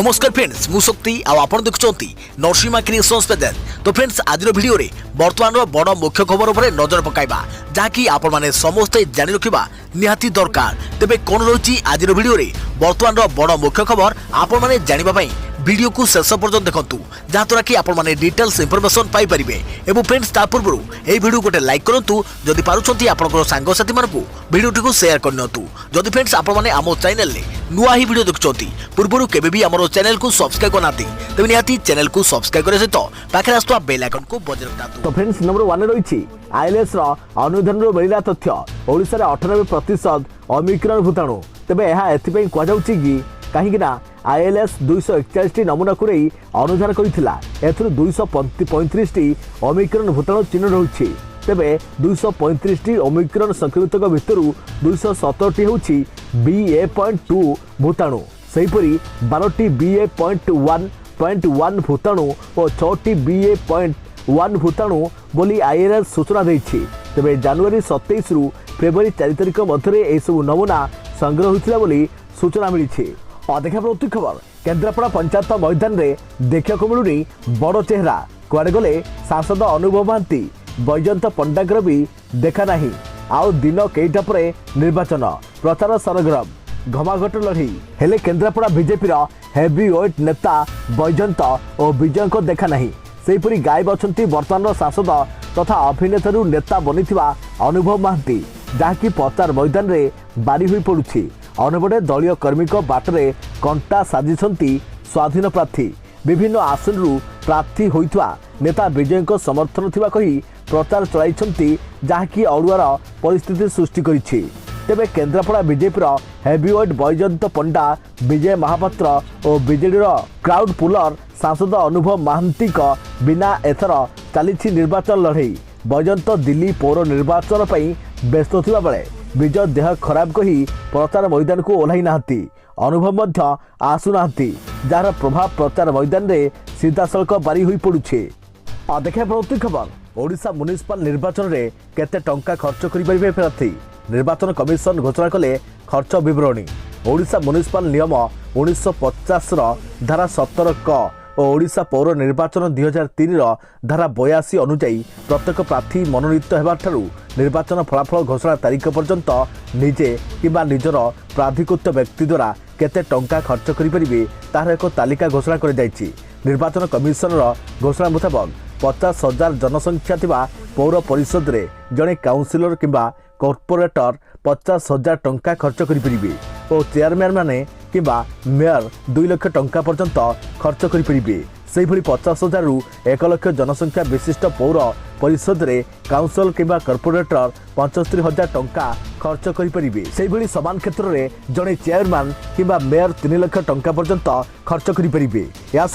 नमस्कार फ्रेंड्स मु शक्ति आपण देखुंत नरसिंहा क्रिएशंस पेज। तो फ्रेंड्स आज वीडियो रे वर्तमान बड़ मुख्य खबर उपर नजर पकाइबा जहाँकि आपण माने समस्ते जानि रखिबा निहाती दरकार। तेबे कोन रही आज वीडियो रे वर्तमान बड़ मुख्य खबर आपण माने जानिबा पई वीडियो को शेष पर्यंत देखंतु जहाँद्वारा कि आपण माने डिटेल्स इनफॉरमेशन पाई परिबे। एवं फ्रेंड्स ता पूर्व ए वीडियो गोटे लाइक करंतु जदि पारुछंती आपनकर सांग साथी मानकु वीडियो टिको शेयर करनियंतु। जदि फ्रेंड्स आपण माने आमो चैनल ले नुआ ही वीडियो देखुछंती पूर्वरु केबे भी हमरो चैनल को सब्सक्राइब करनाती तेबे निहाती चैनल को सब्सक्राइब करे सहित पाखरे आस्तुवा बेल आइकन को बजाय रखतातु। तो फ्रेंड्स नंबर 1 रही आईएलएस अनुधान मिला तथ्य ओडिशा रे 98% ओमिक्रॉन भूताणु। तेबे यह एथिपई कह जाउची कि कहीं आईएलएस 241 टी नमूना को अनुधान करथिला एथुर 235 टी ओमिक्रॉन भूताणु चिन्ह रहुछि। तेबे 235 टी ओमिक्रॉन संक्रमित भितर 217 टी होछि BA.2 भूताणु, सेहीपरि 12 टी BA.1 भूताणु और 6 टी BA.1 भूताणु बोली आईएलएस सूचना देछि। तेबे जनवरी 27 रु फेब्रुआरी 4 तारिख मध्य एसबू नमूना संग्रह होइथिला बोली सूचना मिली। देखा प्रति खबर केन्द्रापड़ा पंचायत मैदान रे देखा मिलूनी बड़ चेहरा कुआडे गले सांसद अनुभव महांती बैजयंत पंडागर भी देखा नहीं। आउ दिन केईटा परे निर्वाचन प्रचार सरगरम घमाघट लड़ी हेले केन्द्रापड़ा बीजेपी हेवी वेट नेता बैजयंत और विजय को देखा नहीं। सेहीपरि गायब अछंती वर्तमान सांसद तथा अभिनेता नेता बनी अनुभव महांती जहाँकि प्रचार मैदान रे बारी हुई पड़ुछि। अनबड़े दलीय कर्मी बाटरे कंटा साजिछंती स्वाधीन प्रार्थी विभिन्न आसन प्रार्थी होइथवा नेता विजय को समर्थन थिबा कही प्रचार चलाइछंती जहाँकि अड़ुआर परिस्थिति सृष्टि करिछि। तेबे केन्द्रापड़ा बीजेपी हेवीवेट बैजयंत पंडा विजय महापात्र और बीजेडी क्राउड पुलर सांसद अनुभव महांती बिना एथर चली निर्वाचन लड़ई। बैजयंत दिल्ली पौर निर्वाचन पर व्यस्त थिबा बेले विजय देह खराब कही प्रचार मैदान को ओह्लाई नाहांती। अनुभव मध्य आसुना जार प्रभाव प्रचार मैदान रे सीधासलख बारी हुई पड़ुछे। देखा प्रति खबर ओडिशा म्युनिसिपल निर्वाचन रे केते टंका खर्च करि परिबे प्रार्थी निर्वाचन कमिशन घोषणा कले खर्च विवरणी। ओडिशा म्युनिसिपल नियम 1950 धारा 17 क और ओडिशा पौर निर्वाचन 2003 धारा 82 अनुଯାयी प्रत्येक प्रार्थी मनोनीत होगा निर्वाचन फलाफल घोषणा तारीख पर्यंत निजे किंबा निजर प्राधिकृत व्यक्ति द्वारा केते टंका खर्च करें तार एक तालिका घोषणा कर निर्वाचन कमिशन घोषणा मुताबक 50,000 जनसंख्या थिबा पौर परिषद रे जड़े काउंसिलर किंबा कॉर्पोरेटर 50,000 टंका खर्च करें और चेयरमैन माने किंबा मेयर 2 लाख टंका पर्यंत खर्च करें। से 50,000 रु 1 लाख जनसंख्या विशिष्ट पौर परिषद रे काउंसिल किंबा कॉर्पोरेटर 75,000 टंका खर्च करें। से समान क्षेत्र में जड़े चेयरमैन किंबा मेयर 3 लाख टंका पर्यंत खर्च करें। या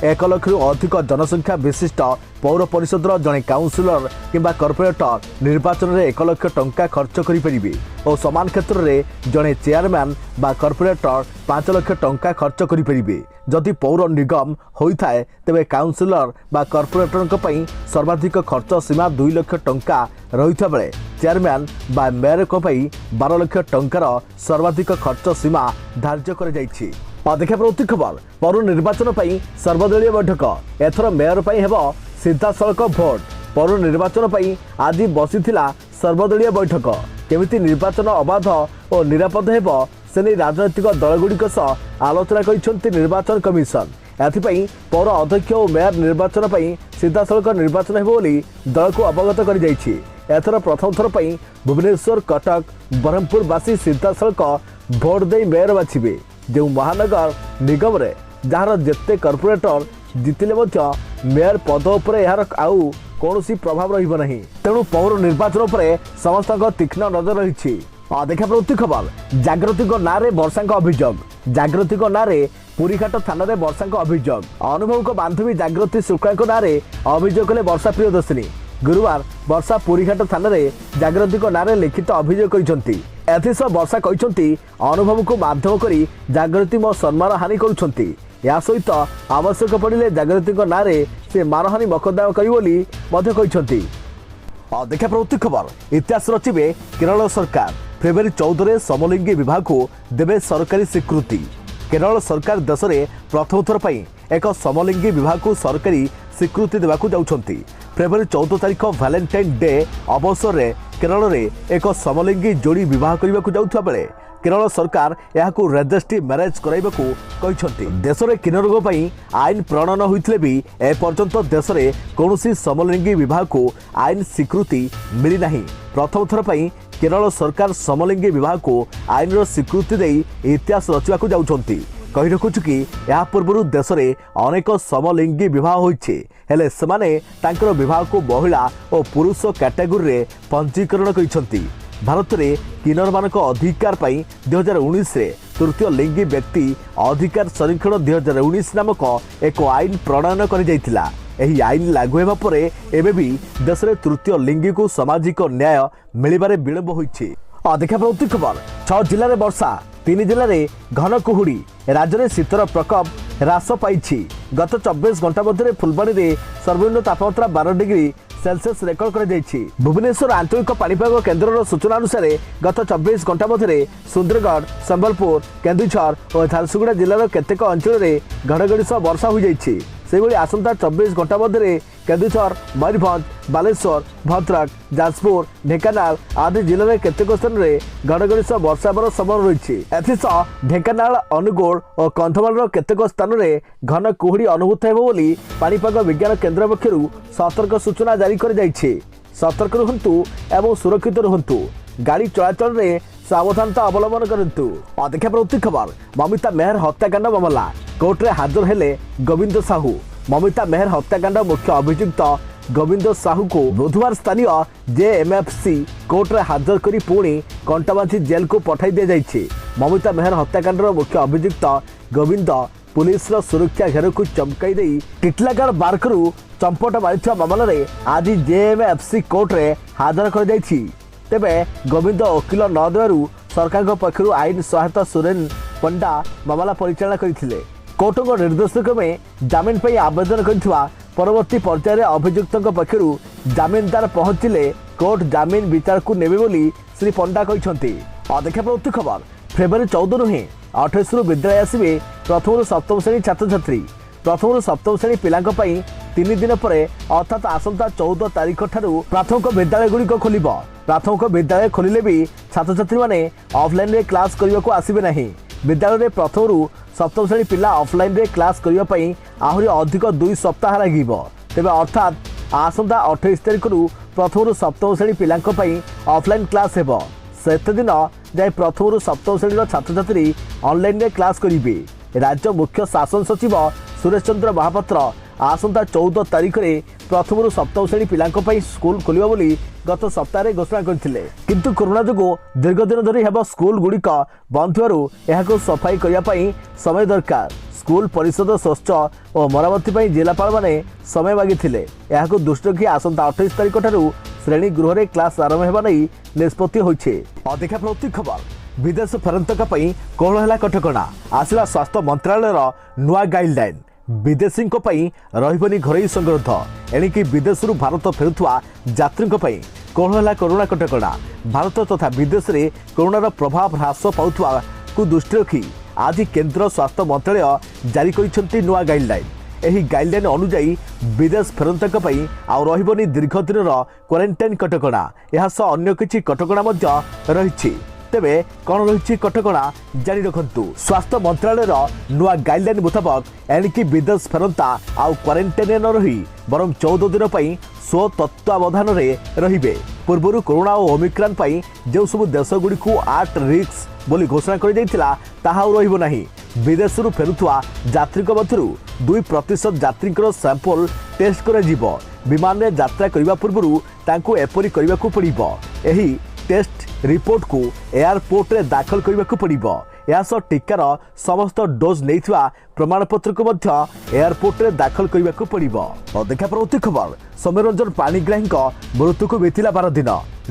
1 लाख रु अधिक जनसंख्या विशिष्ट पौर परिषद जड़े काउंसिलर किंबा कॉर्पोरेटर निर्वाचन में 1 लाख टंका खर्च करें और समान क्षेत्र में जड़े चेयरमैन बा कॉर्पोरेटर 5 लाख टंका खर्च करें। जदि पौर निगम होता है तेबे काउंसिलर बा कॉर्पोरेटर सर्वाधिक खर्च सीमा 2 लाख टंका रही बेले चेयरमैन बा मेयर 12 लाख टंकार सर्वाधिक खर्च सीमा धार्य कर देखा प्रति खबर पौर निर्वाचन सर्वदलीय बैठक एथर मेयर हेब सीधासलख भोट। पौर निर्वाचन आज बसी सर्वदलीय बैठक केमिति निर्वाचन अबाध और निरापद हेब से नहीं राजनैतिक दलगुड़िक आलोचना कर निर्वाचन कमिशन। एथिपाई पौर अध्यक्ष और मेयर निर्वाचन सीधासलख निर्वाचन हेब बोली दल को अवगत कर एथर प्रथम थर भुवनेश्वर कटक ब्रह्मपुरवासी सीधासलख भोट दे मेयर बाछिबे। जो महानगर निगम रे जार जेते कॉर्पोरेटर जितिले मेयर पद उपर यार आउ कौन प्रभाव रहिबो नहीं। तेणु पौर निर्वाचन पर समस्त तीक्ष्ण नजर रही। देखा प्रति खबर जागृतिक नारे वर्षा अभियोग। जागृतिक नारे पुरीघाट थाना रे वर्षा अभियोग। अनुभव को बांधवी जागृति शुक्ला नारे अभियोग कले वर्षा प्रियदर्शिनी। गुरुवार वर्षा पुरीघाट थाना रे जागृतिक नारे लिखित अभियोग करछंती। एथिस वर्षा कहते अनुभव को माध्यम करी जागृति मो सम्मान हानि करुछंती। या सहित आवश्यक पड़े जागृति नारे से मानहानि मकद्दमा करी। देखा प्रति खबर इतिहास रचिबे केरल सरकार। फेब्रुआरी 14 समलिंगी विवाह को देवे सरकारी स्वीकृति। केरल सरकार देश में प्रथम थर पर एक समलिंगी विवाह को सरकारी स्वीकृति देवाक जाउछंती। फेब्रुआरी 14 तारिख वैलेंटाइन डे अवसर में केरल में एक समलिंगी जोड़ी विवाह करने को जाउथबा बेले केरल सरकार यहाकू रजिस्ट्री मैरेज कराइबाकू कहिसंती। देश में किन्न रोग पर आईन प्रणयन होइथिले भी एपर्यंत देश में कौनसी समलिंगी विवाह को आईन स्वीकृति मिली नहीं। प्रथम थर पर केरल सरकार समलिंगी विवाह को आईन स्वीकृति दे इतिहास रचिबाकू जाउछंती। कही रखुछु कि या पूर्व देश में अनेक समलिंगी विवाह होइछे हेले सेमाने तांकर विवाह को महिला और पुरुष कैटेगोरी रे पंजीकरण करिसंती। भारत में किन्नर मानक अधिकार पाई 2019 रे तृतीय लिंगी व्यक्ति अधिकार संरक्षण 2019 नामक एक आईन प्रणयन कर जाइतिला। एही आईन लागू हेबा परे एबे भी देश में तृतीय लिंगी को सामाजिक न्याय मिलिबारे विलंब होइछि। देखा प्रति खबर 6 जिले में वर्षा 3 जिले में घन कुहुड़ी राज्य में शीतर प्रकोप ह्रास पाई। गत 24 घंटा मध्य फुलबाणी में सर्वनिम्न तापमात्रा 12 डिग्री सेल्सियस रेकर्ड कर भुवनेश्वर आंचलिक पाणीपाग केन्द्र सूचना अनुसार गत 24 घंटा मध्य सुंदरगढ़ संबलपुर केन्दुझर और झारसुगुड़ा जिलार केतेक अंचल में घड़घड़ी सह वर्षा हो जाइछि। सेहिभଳି आसंता 24 घंटा मध्य केन्दुझर मयूरभंज बालेश्वर भद्रक जाजपुर ढेंकानाल आदि जिले में केतेक स्थान में घड़घड़ी सह वर्षा हेबार संभावना रही। एथिसह ढेंकानाल अनुगुल और कंधमाल केतेक स्थान में घन कुहुड़ी अनुभूत हेब बोली पाणीपाग विज्ञान केन्द्र पक्षरु सतर्क सूचना जारी कर जाइछि। सतर्क रुहंतु एवं सुरक्षित रुहंतु। गाड़ी चलाचल में सावधानता अवलंबन करंतु। देखा प्रति खबर ममिता मेहर हत्याकांड मामला कोर्ट रे हाजर हेले गोविंद साहू। ममिता मेहर हत्याकांड मुख्य अभियुक्त गोविंद साहू को बुधवार स्थानीय जेएमएफसी कोर्ट रे हाजर करी पुणी कंटाबांझी जेल को पठाई दिया जाइछि। ममिता मेहर हत्याकांड मुख्य अभियुक्त गोविंद पुलिस सुरक्षा घेर को चमकाई दे टिटलागढ़ बारकरू चंपट मारिथिबा मामला रे आज जेएमएफसी कोर्ट रे हाजर कर जाइछि। तेबे गोविंद वकिल न देवारु सरकार पक्षरु आईन सहायता सुरेन पंडा मामला परिचालना करथिले। कोर्ट निर्देश क्रमे जामिन पर आवेदन करथिबा परवर्ती पर्यायर अभियुक्त पक्षरु जामिनदार पहुंचिले कोर्ट जामिन विचार को नेबे बोली श्री पंडा कहिसंती। देखा प्रति खबर फेब्रुआरी 14 नुहे 28 रु विद्यालय आसिबे प्रथम रु सप्तम श्रेणी छात्र छात्री। प्रथम रु सप्तम श्रेणी पिलांक पई 3 दिन पर अर्थात आसंता 14 तारिख ठारू प्राथमिक विद्यालय गुड़िक खोल। प्राथमिक विद्यालय खोलिले भी छात्र छात्री माने ऑफलाइन रे क्लास करने को आसिबे नहीं। विद्यालय रे प्रथम रु सप्तम श्रेणी पिला ऑफलाइन रे क्लास करने पई आहुरी अधिक 2 सप्ताह लागिबो। तेबे अर्थात आसंता 28 तारिख रु प्रथम रु सप्तम श्रेणी पिलांक पई ऑफलाइन क्लास हेबो। सेते दिन जाय प्रथम रु सप्तम श्रेणी छात्र छात्री ऑनलाइन रे क्लास करिवे। राज्य मुख्य शासन सचिव सुरेश चंद्र महापात्र आसंता 14 तारिख में प्रथम रु सप्तम श्रेणी पिलांक पई स्कूल खोलिबा बोली गत सप्ताह घोषणा करथिले। किंतु कोरोना जोगु दीर्घ दिन धरी हेबा स्कूल गुड़िक बंद थिबारु एहाको सफाई करिया पई समय दरकार। स्कूल परिषद स्वच्छ और मरामती पई जिलापाल माने समय मागिथिले। एहाको दृष्टि रखी आसंता 28 तारिख ठारू श्रेणी गृह रे क्लास आरंभ हेबा नै निष्पत्ति होइछे। देखा प्रति खबर विदेश फेरंतक पई कोहळ हैला कटकणा आसिला स्वास्थ्य मंत्रालयर नुआ गाइडलाइन। विदेशी रही घरोई संगरोध एणिकी विदेश भारत फेरुवा यात्री कोहळ हैला कोरोना कटकणा। भारत तथा विदेश में कोरोनार प्रभाव ह्रास पाउथवा को दृष्टि रखी आज केंद्र स्वास्थ्य मंत्रालय जारी करिसेंती नुआ गाइडलाइन। एही गाइडलाइन अनुसार विदेश फेरंतक आउ रहिबनी दीर्घ दिन क्वारंटाइन कटकणा यह अन्य किछि कटकणा मध्य रहिछि। तेबे कौन रही कटकणा जारी रखु। स्वास्थ्य मंत्रालय नुआ गाइडलाइन मुताबक एणिकी विदेश फेरंता आउ क्वारंटाइन न रही बरं 14 दिन पर स्व तत्वावधान रे पूर्व कोरोना और ओमिक्रॉन जो सब देश गुड़ी को आट रिस्क बोली घोषणा कर विदेश फेरुवा यात्री मध्य 2% यात्री सैंपल टेस्ट कर विमान में यात्रा करने पूर्व एपरी करने को पड़ो। यही टेस्ट रिपोर्ट को एयरपोर्ट रे दाखल करने को पड़ो। यास टीकार समस्त डोज नहीं प्रमाणपत्र को एयरपोर्ट रे दाखल करने को पड़ो। देखा प्रति खबर सौम्यरंजन पाणिग्राही मृत्यु को बीतला 12 दिन।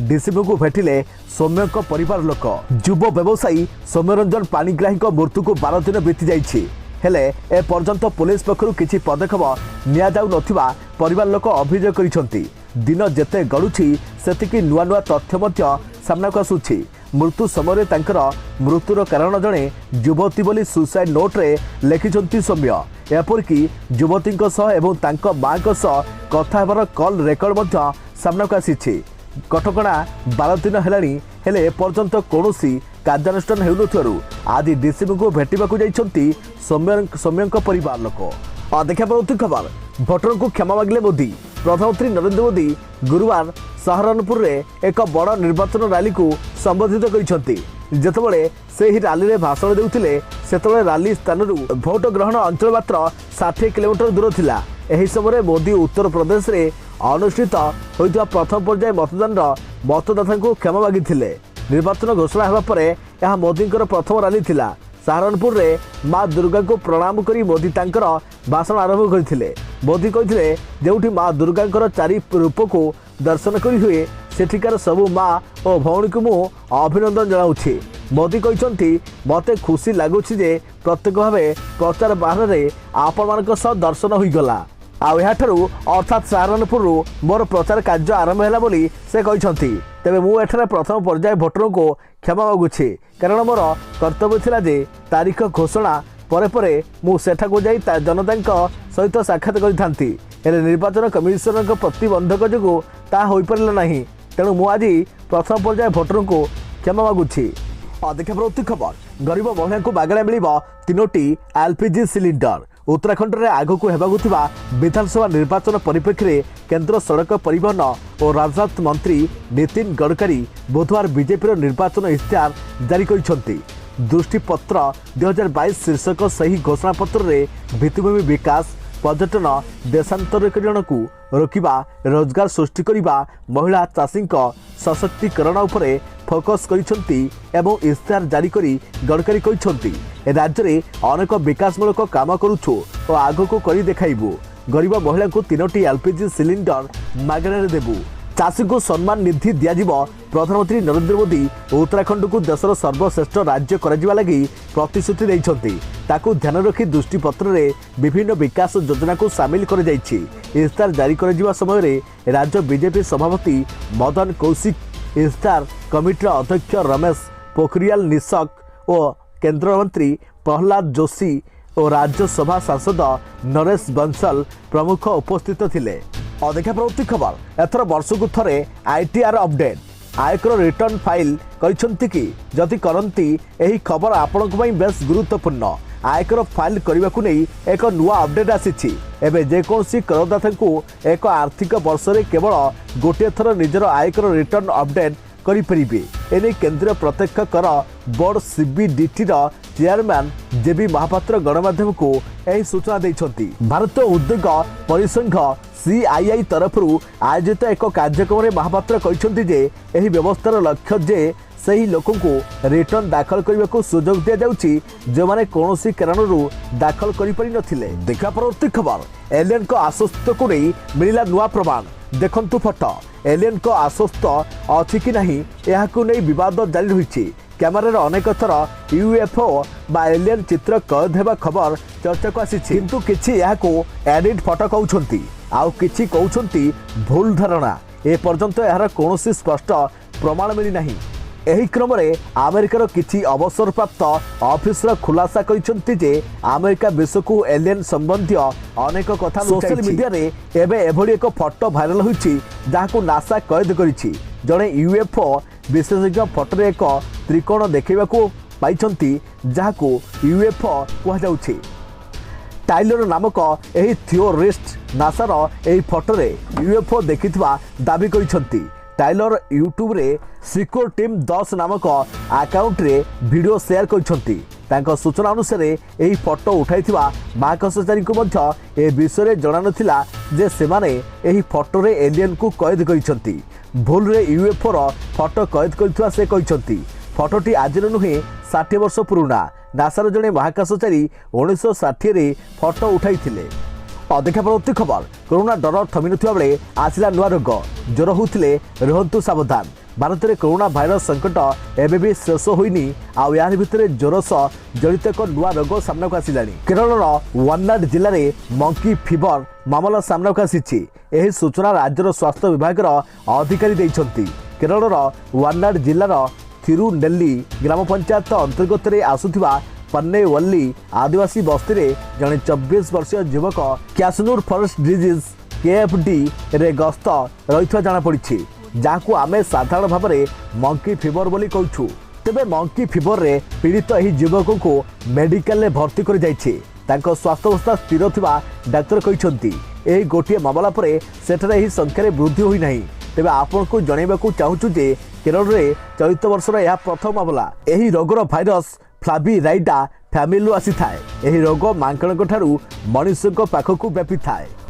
डीसीपी को भेटिले सौम्य परिवार लोक। युव व्यवसायी सौम्यरंजन पाणिग्राही मृत्यु को 12 दिन बीती जाइछि हेले ए पर्यंत पुलिस पक्षरु किछि पदक्षेप निया जाउ नथिबा परिवार लोक अभियोग करिसंती। दिन जेते गडुछि सेतिकी नुआ नुआ तथ्य मध्य सामना को आसुछि। मृत्यु समय तांकर मृत्युर कारण जड़े युवती बोली सुसाइड नोट रे लिखिछंती सौम्य। एपरिकी युवती एवं तांको माँ कथा हेबार कॉल रेकर्ड मध्य सामनाक आसीछि। कटकणा 12 दिन हेलाणी हेले एपर्यंत कौनसी कार्यानुष्ठान हेउनथिबारु आदि डीसीपी को भेटिबाकू जाइछंती सौम्यंक परिवार लोक। देखा पड़ती खबर भोटर को क्षमा मागिले मोदी। प्रधानमंत्री नरेंद्र मोदी गुरुवार सहारनपुर रे एक बड़ निर्वाचन रैली को संबोधित करछंती। जेतेबेले से ही रैली रे भाषण देउथिले सेतेबेले रैली स्थान भोट ग्रहण अंचल मात्र 60 किलोमीटर दूर थिला। एही समय मोदी उत्तर प्रदेश रे अनुष्ठित होइतवा प्रथम पर्याय मतदान मतदाता को क्षमा मागिथिले। निर्वाचन घोषणा हेबा परे यह मोदींकर प्रथम रैली थिला। सहारनपुर रे माँ दुर्गा को प्रणाम करी मोदी तांकर भाषण आरंभ करथिले। मोदी कहिथिले जेउठी माँ दुर्गांकर 4 रूप को दर्शन करी हुए सेठिकार सबु माँ और भौणी को मु अभिनंदन जनाउछि। मोदी कहिसंती मते खुशी लागुछि जे प्रत्येक भावे प्रचार बाहर रे आपण मानक सह दर्शन होई गला। अर्थात सहारनपुर मोर प्रचार कार्य आरंभ है बोली से कहते। तेबे मु एठारे प्रथम पर्याय भोटर को क्षमा मागुछि कारण मोर कर्तव्य थिला जे तारीख घोषणा परे परे मु सेठाको जाई जनता सहित साक्षात करिथांती। हेले निर्वाचन कमिशनर प्रतिबंधक जोगु ता होई परला नाही। तेणु मु आज प्रथम पर्याय भोटर को क्षमा मागुछि। देखा पड़ती खबर गरीब महिला को मागଣା मिल 3टी एलपीजी सिलिंडर। उत्तराखंड में आगक होगा विधानसभा निर्वाचन परिप्रेक्षी केंद्र सड़क परिवहन और राजनाथ मंत्री नितिन गडकरी बुधवार बीजेपी निर्वाचन इश्तेहार जारी कर दृष्टिपत्र 2022 शीर्षक सही घोषणा पत्र में भित्तिभूमि विकास पर्यटन देशांतरीकरण को रोकवा रोजगार सृष्टि करने महिला चाषी सशक्तिकरण उपरे फोकस करिसेंती एवं इश्तेहार जारी करी गडकरी कहिसेंती राज्य में अनेक विकासमूलक काम करुछु और आगको करी देखाइबु। गरीब महिला को 3टी एलपीजी सिलिंडर मागणार देबु। चाषी को सम्मान निधि दियाजिबो। प्रधानमंत्री नरेंद्र मोदी उत्तराखंड को देशर सर्वश्रेष्ठ राज्य कराजिबा लागि प्रतिश्रुति दैछंती। ताकू ध्यान रखी दृष्टिपत्र रे विभिन्न विकास योजना को सामिल कर जाइछि। इश्तेहार जारी कराजिबा समय रे राज्य बीजेपी सभापति मदन कौशिक इश्तेहार कमिटीर अध्यक्ष रमेश पोखरियाल निशंक और केंद्र मंत्री प्रहलाद जोशी और राज्यसभा सांसद नरेश बंसल प्रमुख उपस्थित थिले। देखा पड़ती खबर एथर वर्षकु थरे आईटीआर अपडेट आयकर रिटर्न फाइल करिसेंती कि जदि करंती एही खबर आपनक पई बेस गुरुत्वपूर्ण। आयकर फाइल करने को नहीं एक नुआ अपडेट आसी। एवं जेकोसी करदाता को एक आर्थिक वर्ष में केवल गोटे थर निजर आयकर रिटर्न अपडेट करें। एने केंद्रीय प्रत्यक्ष कर बोर्ड सीबीडीटी चेयरमैन जेबी महापात्र गणमाध्यम को यह सूचना देइछंती। भारतीय उद्योग परिसंघ सीआईआई तरफ आयोजित एक कार्यक्रम में महापात्र कहते जे यह व्यवस्थार लक्ष्य जे सही लोकों को रिटर्न दाखल करने को सुजोग दि जाउची जो माने कोनोसी कारणरू दाखल करि पारि नथिले। देखा परवर्ती खबर एलियन को आश्वस्त को नहीं मिला नुआ प्रमाण। देखंतु फोटो एलियन को आश्वस्त अछि कि नहीं यहाकू नहीं विवाद जारी रही। कैमेरार अनेक थर यूएफओ बा एलियन चित्र कैद हेबा खबर चर्चा को आसी किंतु किछि यहाकू एडिट फोटो कहउछंती आउ किछि कहउछंती भूल धारणा। ए पर्यंत यार कोनोसी स्पष्ट प्रमाण मिली नहीं। एही क्रम में अमेरिकार किछि अवसरप्राप्त ऑफिसर खुलासा करिसेंती जे अमेरिका विश्व को एलियन संबंधी अनेक कथा सोशल मीडिया रे एबे एभली एक फोटो भाइराल होइछि जाहाकू नासा कैद करिछि। जड़े यूएफओ विशेषज्ञ फोटो एक त्रिकोण देखैबाकू पाइछंती जाहाकू यूएफओ कहा जाउछि। टाइलर नामक एही थियोरिस्ट नासार एही फोटो रे यूएफओ देखिथिबा दाबी करिसेंती। टाइलर यूट्यूब रे सिक्योर टीम 10 नामक अकाउंट रे वीडियो शेयर करछंती। तांको सूचना अनुसार एही फोटो उठाइथिबा महाकाशचारी को मध्य ए विषय जणा नथिला जे सेमाने एही फोटो रे एलियन को कैद करिसंती। भूल रे यूएफओ रो फोटो कैद करथिबा से कहिसंती। फोटोटी आज नुहे 60 वर्ष पुराना। नासार जणे महाकाशचारी 1960 रे फोटो उठाइथिले। देखा पड़ती खबर कोरोना डर थमी नथिबा बेले आसिला नुआ रोग ज्वर होउथिले रहंतु सावधान। भारत में कोरोना भाइरस संकट एबे भी शेष होइनी आउ यार भितरे ज्वर सह जड़ित एक नुआ रोग सामना को आसिलानी। केरलर वायनाड जिले में मंकी फीवर मामला सामना को आसीछि। एही सूचना राज्यर स्वास्थ्य विभाग अधिकारी दैछंती। केरलर वायनाड जिलार थिरुनेल्ली ग्राम पंचायत अंतर्गत आसुथिबा पन्नेवल्ली आदिवासी बस्ती रे जड़े 24 वर्षीय युवक कैसनूर फॉरेस्ट डिजीज केएफडी रे गस्त रही जनापड़ी जहाँ आमे साधारण भाव में मंकी फीवर बोली कहूँ। तेबे मंकी फीवर रे पीड़ित यह युवक को मेडिकल रे भर्ती कर जाइछे। तांको स्वास्थ्यावस्था स्थिर थिबा डाक्तर कहते यही गोटे मामला पर सेठारे यही संख्यार वृद्धि होई नाही। तेबे आपण को जणाइबाकू चाहूछु जे केरल रे चलित वर्षर यह प्रथम मामला। यही रोगर भाइरस फ्लाविराइडा फैमिली आसी थाए। यही रोग मांकड़ों ठारू मनुष्यों पाखक व्यापी थाए।